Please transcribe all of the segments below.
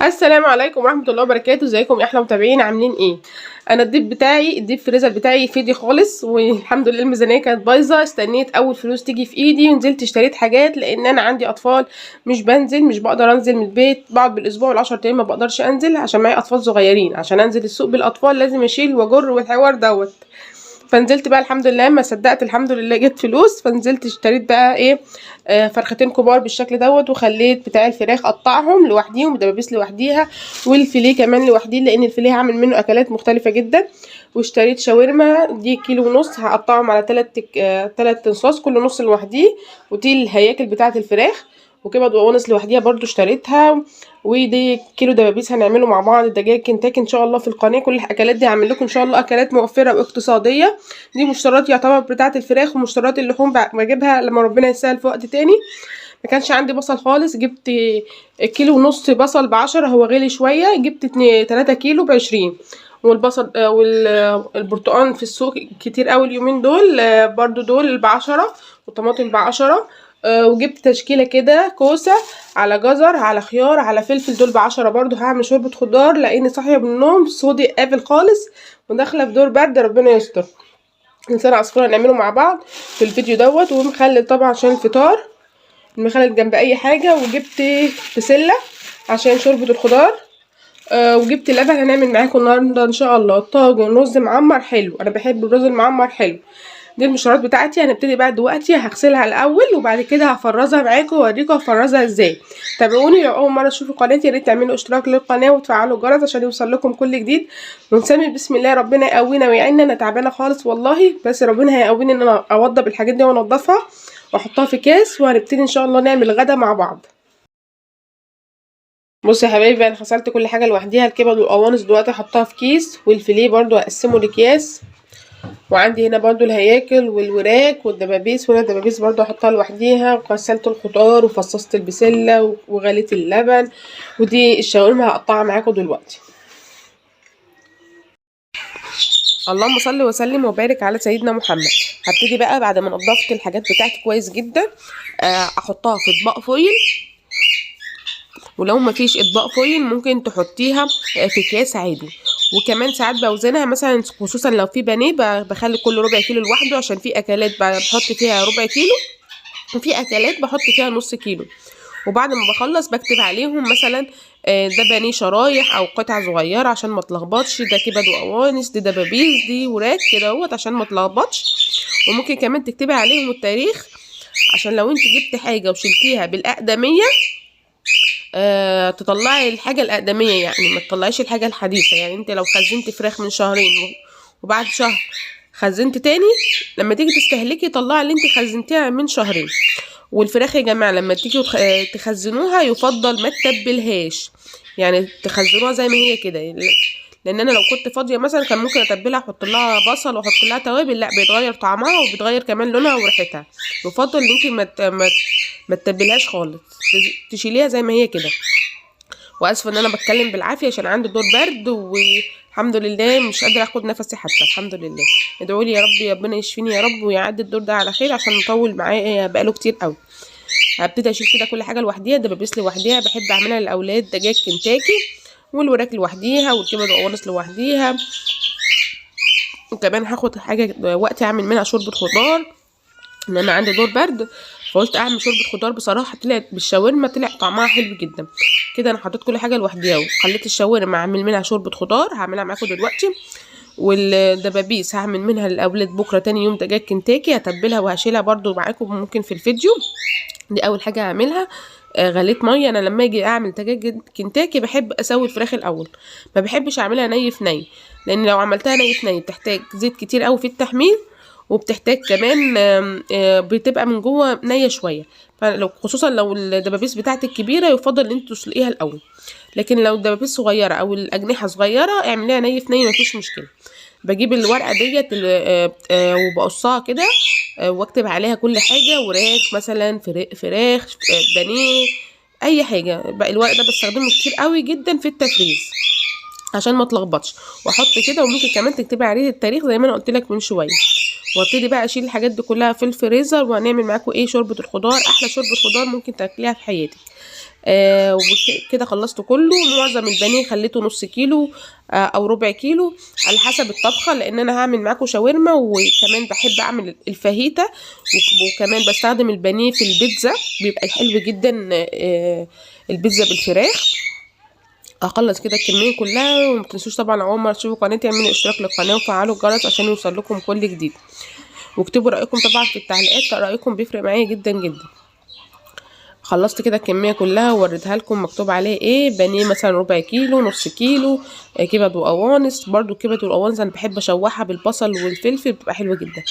السلام عليكم ورحمة الله وبركاته. ازيكم يا احلى متابعين؟ عاملين ايه؟ انا الديب فريزر بتاعي فضي خالص، والحمد لله الميزانية كانت بايظة. استنيت اول فلوس تيجي في ايدي ونزلت اشتريت حاجات، لان انا عندي اطفال مش بقدر انزل من البيت. بقعد بالاسبوع وال10 ايام ما بقدرش انزل عشان معايا اطفال صغيرين. عشان انزل السوق بالاطفال لازم اشيل واجر والحوار دوت. فنزلت بقى الحمد لله، ما صدقت الحمد لله جت فلوس، فنزلت اشتريت بقى ايه، فرختين كبار بالشكل دوت. وخليت بتاع الفراخ قطعهم لوحديهم ودبابيس لوحديها، والفيليه كمان لوحديه، لان الفيليه هعمل منه اكلات مختلفه جدا. واشتريت شاورما دي 1.5 كيلو، هقطعهم على 3 انصاص كل نص لوحديه. ودي الهياكل بتاعه الفراخ. وكبد وقوانص لوحديها برضو اشتريتها. ودي كيلو دبابيس هنعمله مع بعض دجاج كنتاكي ان شاء الله في القناه. كل الاكلات دي هعمل لكم ان شاء الله اكلات موفره واقتصاديه. دي مشتريات يعتبر بتاعه الفراخ، ومشتريات اللحوم بجيبها لما ربنا يسهل في وقت تاني. ما كانش عندي بصل خالص، جبت 1.5 كيلو بصل ب10، هو غالي شويه. جبت 3 كيلو ب20. والبصل والبرتقال في السوق كتير قوي اليومين دول، برضو دول ب10. والطماطم ب10. وجبت تشكيله كده كوسه على جزر على خيار على فلفل، دول ب10 برضو. هعمل شوربه خضار لاني صاحيه من النوم صوتي قافل خالص وداخله في دور برد، ربنا يستر. لسان عصفور هنعمله مع بعض في الفيديو دوت. ومخلل طبعا عشان الفطار، المخلل جنب اي حاجه. وجبت بسله عشان شوربه الخضار. وجبت لبن هنعمل معاكم النهارده ان شاء الله طاجن رز معمر حلو. انا بحب الرز المعمر حلو. دي المشروبات بتاعتي. هنبتدي بقى دلوقتي، هغسلها الاول وبعد كده هفرزها معاكم واوريكم هفرزها ازاي. تابعوني. لو اول مره تشوفوا قناتي يا ريت تعملوا اشتراك للقناه وتفعلوا الجرس عشان يوصل لكم كل جديد. ونسمي بسم الله، ربنا يقوينا ويعيننا. انا تعبانه خالص والله، بس ربنا هيقويني ان انا اوضب الحاجات دي وانضفها واحطها في كاس. وهنبتدي ان شاء الله نعمل غدا مع بعض. بصوا يا حبايبي، انا غسلت كل حاجه لوحديها. الكبد والقوانص دلوقتي هحطها في كيس، والفيليه برضو هقسمه لاكياس. وعندي هنا برضو الهياكل والوراك والدبابيس، وهنا الدبابيس برضو هحطها لوحديها. وغسلت الخضار وفصصت البسله وغليت اللبن. ودي الشاورما هقطعها معاكم دلوقتي. اللهم صل وسلم وبارك على سيدنا محمد. هبتدي بقى بعد ما نضفت الحاجات بتاعتي كويس جدا، احطها في اطباق فويل. ولو مفيش اطباق فويل ممكن تحطيها في اكياس عادي. وكمان ساعات بوزنها، مثلا خصوصا لو في بانيه بخلي كل ربع كيلو لوحده، عشان في اكلات بحط فيها ربع كيلو وفي اكلات بحط فيها نص كيلو. وبعد ما بخلص بكتب عليهم مثلا ده بانيه شرايح او قطع صغيره عشان ما تلخبطش، ده كبد وقوانص، دي دبابيس، دي وراك كده اهوت عشان ما تلخبطش. وممكن كمان تكتبي عليهم التاريخ، عشان لو انت جبت حاجه وشلتيها بالاقدميه تطلعي الحاجة الأقدمية، يعني ما تطلعيش الحاجة الحديثة. يعني انت لو خزنت فراخ من شهرين وبعد شهر خزنت تاني، لما تيجي تستهلكي طلعي اللي انت خزنتيها من شهرين. والفراخ يا جماعة لما تيجي تخزنوها يفضل ما تتبلهاش، يعني تخزنوها زي ما هي كده. لان انا لو كنت فاضيه مثلا كان ممكن اتبلها، احط لها بصل واحط لها توابل، لا بيتغير طعمها وبيتغير كمان لونها وريحتها. يفضل ان انت ما تتبلهاش خالص، تشيليها زي ما هي كده. واسفه ان انا بتكلم بالعافيه عشان عندي دور برد، والحمد لله مش قادره اخد نفسي حتى. الحمد لله. ادعوا لي يا رب ربنا يشفيني يا رب ويعدي الدور ده على خير، عشان مطول معايا بقاله كتير قوي. هبتدي اشيل كده كل حاجه لوحديها. دبابيس لوحديها بحب اعملها للاولاد، دجاج كنتاكي، والوراك لوحديها، والكبد والقوانص لوحديها. وكمان هاخد حاجه وقتي اعمل منها شوربه خضار، ان انا عندي دور برد، فقلت اعمل شوربه خضار. بصراحه طلعت بالشاورما طلع طعمها حلو جدا كده. انا حطيت كل حاجه لوحديها وخليت الشاورما اعمل منها شوربه خضار، هعملها معاكم دلوقتي. والدبابيس هعمل منها للاولاد بكره تاني يوم دجاج كنتاكي، هتبلها وهشيلها برضو معاكم ممكن في الفيديو. دي اول حاجه هعملها. غليت ميه. انا لما اجي اعمل دجاج كنتاكي بحب اسوي الفراخ الاول، ما بحبش اعملها ني في ني، لان لو عملتها ني في ني بتحتاج زيت كتير قوي في التحميل، وبتحتاج كمان بتبقى من جوه نيه شويه. فلو خصوصا لو الدبابيس بتاعتك كبيره يفضل ان انت تسلقيها الاول. لكن لو الدبابيس صغيره او الاجنحه صغيره اعمليها ني في ني مفيش مشكله. بجيب الورقه ديت وبقصها كده، واكتب عليها كل حاجه، وراك مثلا فراخ بانيه اي حاجه. بقى الورق ده بستخدمه كتير قوي جدا في التفريز عشان ما تلخبطش. واحط كده، وممكن كمان تكتبي عليه التاريخ زي ما انا قلت لك من شويه. وابتدي بقى اشيل الحاجات دي كلها في الفريزر، وهنعمل معاكم ايه شوربه الخضار، احلى شوربه خضار ممكن تاكليها في حياتك. وكده خلصت كله. معظم البانيه خليته نص كيلو او ربع كيلو على حسب الطبخه، لان انا هعمل معاكم شاورما، وكمان بحب اعمل الفاهيتا، وكمان بستخدم البانيه في البيتزا، بيبقى حلو جدا البيتزا بالفراخ. اخلص كده الكميه كلها. وما تنسوش طبعا اول ما تشوفوا قناتي اعملوا اشتراك للقناه وفعلوا الجرس عشان يوصل لكم كل جديد، واكتبوا رايكم طبعا في التعليقات، رايكم بيفرق معايا جدا جدا. خلصت كده الكميه كلها ووريتها لكم مكتوب عليه ايه. بانيه مثلا ربع كيلو، نص كيلو، كبد وقوانص. برضو الكبد والقوانص انا بحب اشوحها بالبصل والفلفل، بتبقى حلوه جدا.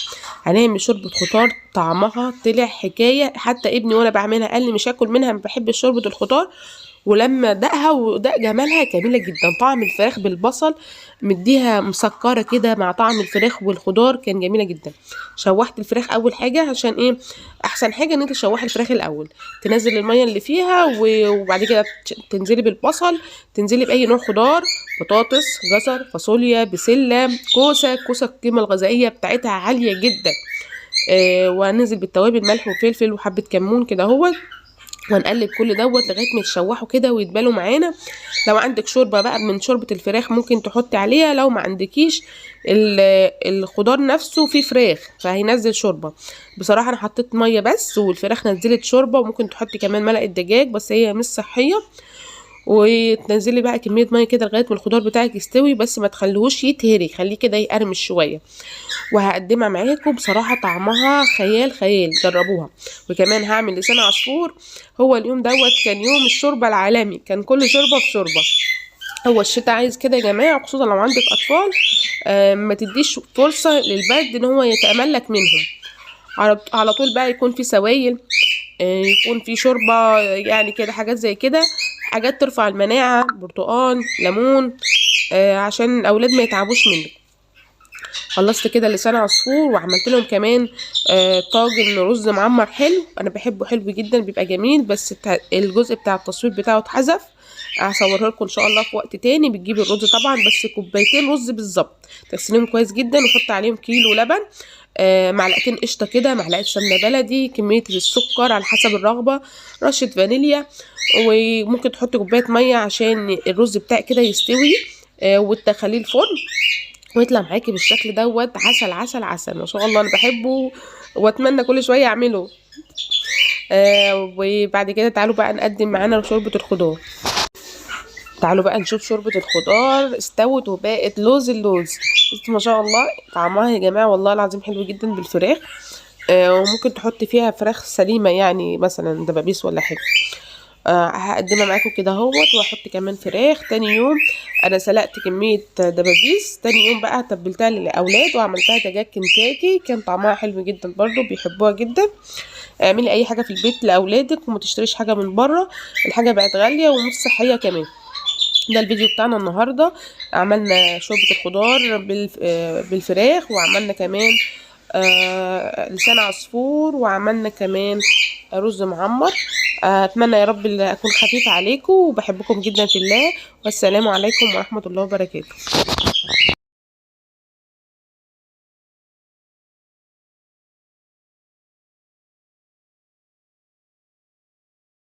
هنعمل شوربه خضار طعمها طلع حكايه، حتى ابني وانا بعملها قال لي مش هاكل منها، ما بحبش شوربه الخضار، ولما دقها ودق جمالها جميله جدا. طعم الفراخ بالبصل مديها مسكره كده مع طعم الفراخ والخضار، كان جميله جدا. شوحت الفراخ اول حاجه، عشان ايه؟ احسن حاجه ان انت تشوحي الفراخ الاول، تنزل الميه اللي فيها، وبعد كده تنزلي بالبصل، تنزلي باي نوع خضار، بطاطس، جزر، فاصوليا، بسله، كوسه. القيمه الغذائيه بتاعتها عاليه جدا. وهننزل بالتوابل، ملح وفلفل وحبه كمون كده اهوت، وهنقلب كل دوت لغايه ما يتشوحوا كده ويتبالوا معانا. لو عندك شوربه بقى من شوربه الفراخ ممكن تحطي عليها، لو ما عندكيش الخضار نفسه فيه فراخ فهينزل شوربه. بصراحه انا حطيت ميه بس والفراخ نزلت شوربه، وممكن تحطي كمان ملقه دجاج بس هي مش صحيه. وتنزلي بقى كميه ميه كده لغايه ما الخضار بتاعك يستوي، بس ما تخليهوش يتهري، خليه كده يقرمش شويه. وهقدمها معاكم بصراحه طعمها خيال خيال، جربوها. وكمان هعمل لسان عصفور. هو اليوم دوت كان يوم الشوربه العالمي، كان كل شوربه في شوربه. هو الشتاء عايز كده يا جماعه، خصوصا لو عندك اطفال، ما تديش فرصه للبرد ان هو يتملك منهم. على طول بقى يكون في سوائل، يكون في شوربه، يعني كده حاجات زي كده، حاجات ترفع المناعه، برتقال، ليمون، عشان الاولاد ما يتعبوش منك. خلصت كده لسان عصفور، وعملت لهم كمان طاجن رز معمر حلو، انا بحبه حلو جدا، بيبقى جميل، بس الجزء بتاع التصوير بتاعه اتحذف. هصوره لكم ان شاء الله في وقت تاني. بتجيبي الرز طبعا بس كوبايتين رز بالظبط، تغسليهم كويس جدا، وحط عليهم كيلو لبن، معلقتين قشطه كده، معلقه سمنه بلدي، كميه السكر على حسب الرغبه، رشه فانيليا، وممكن تحطي كوبايه ميه عشان الرز بتاعك كده يستوي، وتدخليه الفرن ويطلع معاكي بالشكل دوت. عسل عسل عسل ما شاء الله، انا بحبه واتمنى كل شويه اعمله. وبعد كده تعالوا بقى نقدم معانا شوربه الخضار. تعالوا بقى نشوف شوربه الخضار استوت وبقت لوز اللوز. ما شاء الله طعمها يا جماعه والله العظيم حلو جدا بالفراخ. وممكن تحطي فيها فراخ سليمه، يعني مثلا دبابيس ولا حاجه. هقدمها معاكم كده اهوت، واحط كمان فراخ. تاني يوم انا سلقت كميه دبابيس، تاني يوم بقى تبلتها للاولاد وعملتها دجاج كنتاكي، كان طعمها حلو جدا برضو، بيحبوها جدا. اعملي اي حاجه في البيت لاولادك وما تشتريش حاجه من بره، الحاجه بقت غاليه ومش صحيه كمان. ده الفيديو بتاعنا النهارده. عملنا شوربه الخضار بالفراخ، وعملنا كمان لسان عصفور، وعملنا كمان رز معمر. اتمنى يا رب اكون خفيفه عليكم، وبحبكم جدا في الله، والسلام عليكم ورحمه الله وبركاته.